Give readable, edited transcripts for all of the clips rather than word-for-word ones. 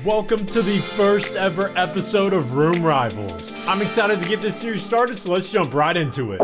Welcome to the first ever episode of Room Rivals. I'm excited to get this series started, so let's jump right into it.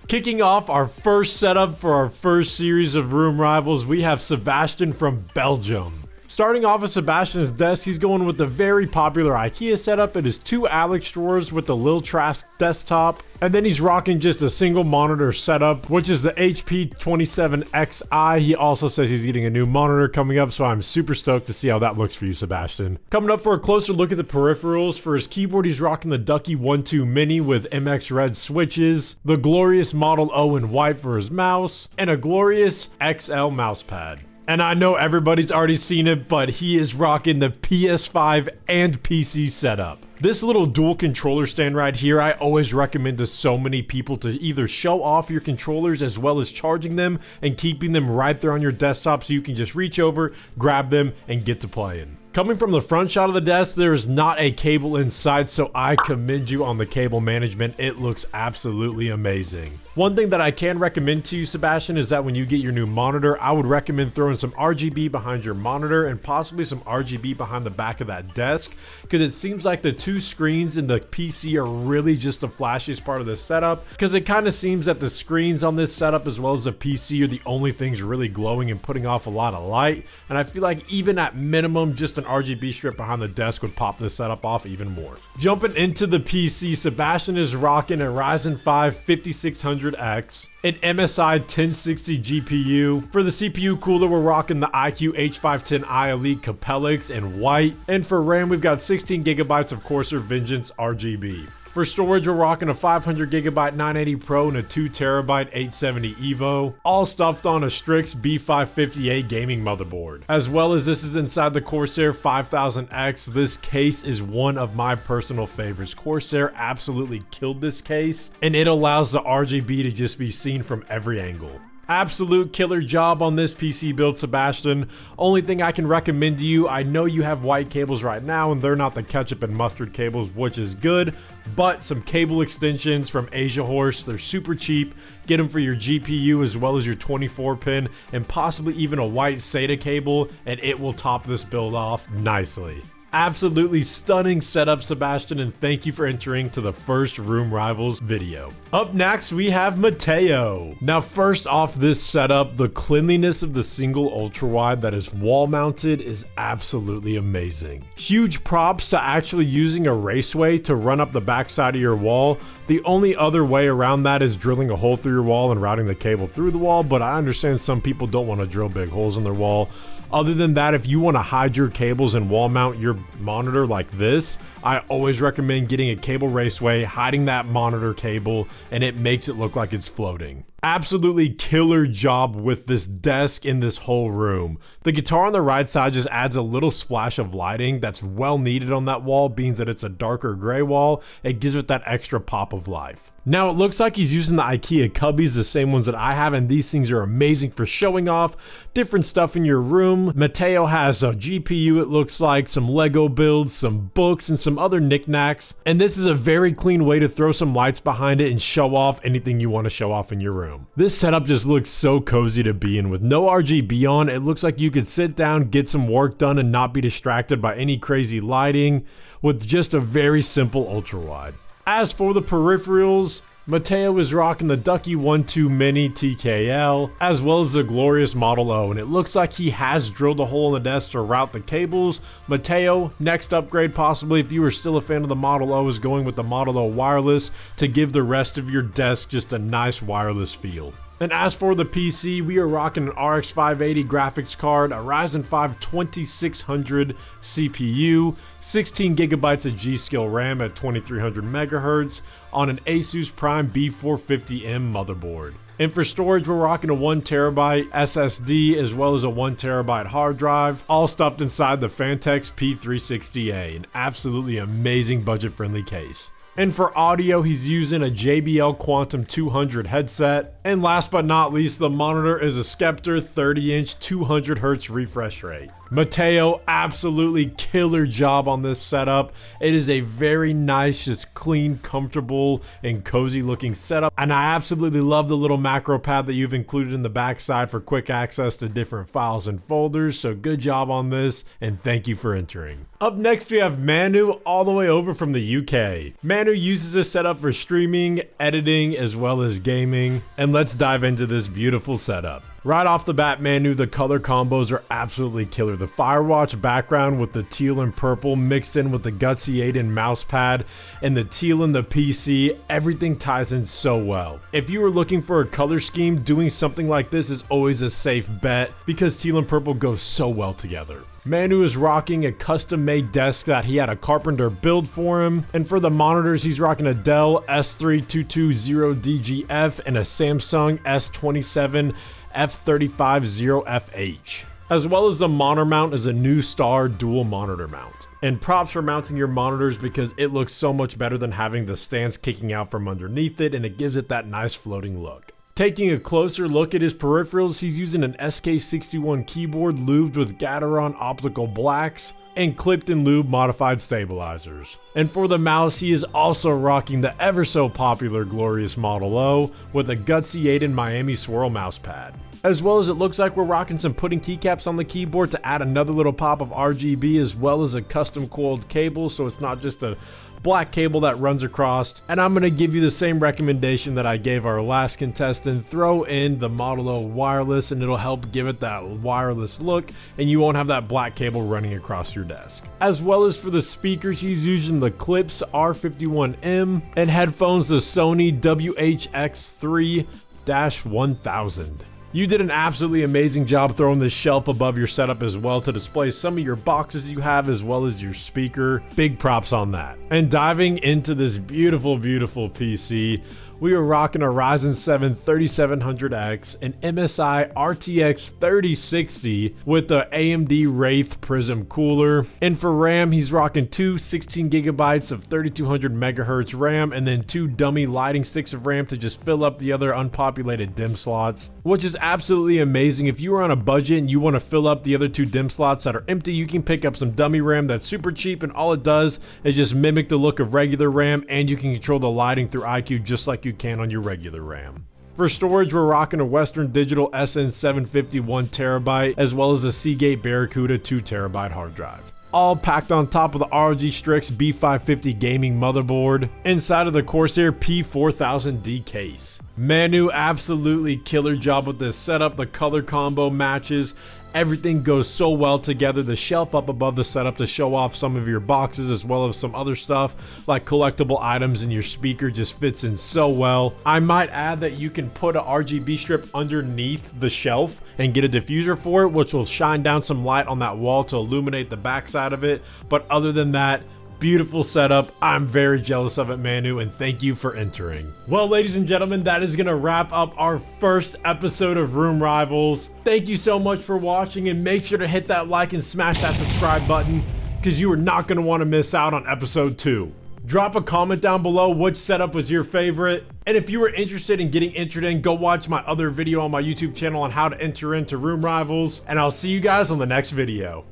Kicking off our first setup for our first series of Room Rivals, we have Sebastian from Belgium. Starting off with Sebastian's desk, he's going with the very popular IKEA setup. It is two Alex drawers with the Lil Trask desktop. And then he's rocking just a single monitor setup, which is the HP 27Xi. He also says he's getting a new monitor coming up, so I'm super stoked to see how that looks for you, Sebastian. Coming up for a closer look at the peripherals, for his keyboard, he's rocking the Ducky 1-2 Mini with MX Red switches, the glorious Model O in white for his mouse, and a glorious XL mousepad. And I know everybody's already seen it, but he is rocking the PS5 and PC setup. This little dual controller stand right here, I always recommend to so many people to either show off your controllers as well as charging them and keeping them right there on your desktop so you can just reach over, grab them, and get to playing. Coming from the front shot of the desk, there is not a cable inside, so I commend you on the cable management. It looks absolutely amazing. One thing that I can recommend to you, Sebastian, is that when you get your new monitor, I would recommend throwing some RGB behind your monitor and possibly some RGB behind the back of that desk, because it seems like the two screens in the PC are really just the flashiest part of the setup, because it kind of seems that the screens on this setup as well as the PC are the only things really glowing and putting off a lot of light, and I feel like even at minimum, just an RGB strip behind the desk would pop this setup off even more. Jumping into the PC, Sebastian is rocking a Ryzen 5 5600X, an MSI 1060 GPU. For the CPU cooler, we're rocking the iQOO H510i Elite Capellix in white, and for RAM, we've got 16 gigabytes of Corsair Vengeance RGB. For storage, we're rocking a 500GB 980 Pro and a 2TB 870 EVO, all stuffed on a Strix B550A gaming motherboard. As well as this is inside the Corsair 5000X. This case is one of my personal favorites. Corsair absolutely killed this case, and it allows the RGB to just be seen from every angle. Absolute killer job on this PC build, Sebastian. Only thing I can recommend to you, I know you have white cables right now and they're not the ketchup and mustard cables, which is good, but some cable extensions from Asia Horse, they're super cheap. Get them for your GPU as well as your 24 pin and possibly even a white SATA cable, and it will top this build off nicely. Absolutely stunning setup, Sebastian, and thank you for entering to the first Room Rivals video. Up next, we have Mateo. Now, first off this setup, the cleanliness of the single ultra wide that is wall mounted is absolutely amazing. Huge props to actually using a raceway to run up the backside of your wall. The only other way around that is drilling a hole through your wall and routing the cable through the wall, but I understand some people don't want to drill big holes in their wall. Other than that, if you want to hide your cables and wall mount your monitor like this, I always recommend getting a cable raceway, hiding that monitor cable, and it makes it look like it's floating. Absolutely killer job with this desk in this whole room. The guitar on the right side just adds a little splash of lighting that's well needed on that wall, being that it's a darker gray wall. It gives it that extra pop of life. Now it looks like he's using the IKEA cubbies, the same ones that I have, and these things are amazing for showing off different stuff in your room. Mateo has a GPU, it looks like, some Lego builds, some books, and some other knickknacks. And this is a very clean way to throw some lights behind it and show off anything you want to show off in your room. This setup just looks so cozy to be in. With no RGB on, it looks like you could sit down, get some work done, and not be distracted by any crazy lighting with just a very simple ultra wide. As for the peripherals, Mateo is rocking the Ducky 1-2 Mini TKL, as well as the glorious Model O, and it looks like he has drilled a hole in the desk to route the cables. Mateo, next upgrade possibly, if you are still a fan of the Model O, is going with the Model O wireless to give the rest of your desk just a nice wireless feel. And as for the PC, we are rocking an RX 580 graphics card, a Ryzen 5 2600 CPU, 16 gigabytes of G.Skill RAM at 2300 megahertz on an Asus Prime B450M motherboard. And for storage, we're rocking a 1TB SSD as well as a 1TB hard drive, all stuffed inside the Phanteks P360A, an absolutely amazing budget-friendly case. And for audio, he's using a JBL Quantum 200 headset. And last but not least, the monitor is a Skepta 30-inch 200Hz refresh rate. Mateo, absolutely killer job on this setup. It is a very nice, just clean, comfortable, and cozy looking setup. And I absolutely love the little macro pad that you've included in the backside for quick access to different files and folders. So good job on this, and thank you for entering. Up next, we have Manu all the way over from the UK. Manu uses this setup for streaming, editing, as well as gaming. And let's dive into this beautiful setup. Right off the bat, Manu, the color combos are absolutely killer. The Firewatch background with the teal and purple mixed in with the Gutsy 8 mouse pad and the teal in the PC, everything ties in so well. If you were looking for a color scheme, doing something like this is always a safe bet because teal and purple go so well together. Manu is rocking a custom-made desk that he had a carpenter build for him. And for the monitors, he's rocking a Dell S3220DGF and a Samsung S27 F350FH. As well as the monitor mount is a new Star dual monitor mount. And props for mounting your monitors because it looks so much better than having the stands kicking out from underneath it, and it gives it that nice floating look. Taking a closer look at his peripherals, he's using an SK61 keyboard lubed with Gateron optical blacks and clipped and lube modified stabilizers. And for the mouse, he is also rocking the ever so popular Glorious Model O with a Gutsy 8 Miami Swirl mouse pad. As well as it looks like we're rocking some pudding keycaps on the keyboard to add another little pop of RGB, as well as a custom coiled cable, so it's not just a black cable that runs across. And I'm going to give you the same recommendation that I gave our last contestant. Throw in the Model O wireless and it'll help give it that wireless look, and you won't have that black cable running across your desk. As well as for the speakers, he's using the Klipsch R51M and headphones, the Sony WHX3-1000. You did an absolutely amazing job throwing this shelf above your setup as well to display some of your boxes you have as well as your speaker. Big props on that. And diving into this beautiful, beautiful PC, we are rocking a Ryzen 7 3700X, an MSI RTX 3060 with the AMD Wraith Prism cooler. And for RAM, he's rocking two 16 gigabytes of 3200 megahertz RAM and then two dummy lighting sticks of RAM to just fill up the other unpopulated DIMM slots, which is absolutely amazing. If you are on a budget and you want to fill up the other two DIMM slots that are empty, you can pick up some dummy RAM that's super cheap, and all it does is just mimic the look of regular RAM, and you can control the lighting through iCUE just like you can on your regular RAM. For storage, we're rocking a Western Digital SN750 1TB as well as a Seagate Barracuda 2TB hard drive. All packed on top of the ROG Strix B550 gaming motherboard inside of the Corsair P4000D case. Manu, absolutely killer job with this setup. The color combo matches. Everything goes so well together. The shelf up above the setup to show off some of your boxes as well as some other stuff like collectible items, and your speaker just fits in so well. I might add that you can put an RGB strip underneath the shelf and get a diffuser for it, which will shine down some light on that wall to illuminate the backside of it. But other than that, beautiful setup. I'm very jealous of it, Manu, and thank you for entering. Well, ladies and gentlemen, that is going to wrap up our first episode of Room Rivals. Thank you so much for watching, and make sure to hit that like and smash that subscribe button because you are not going to want to miss out on episode 2. Drop a comment down below which setup was your favorite. And if you were interested in getting entered in, go watch my other video on my YouTube channel on how to enter into Room Rivals. And I'll see you guys on the next video.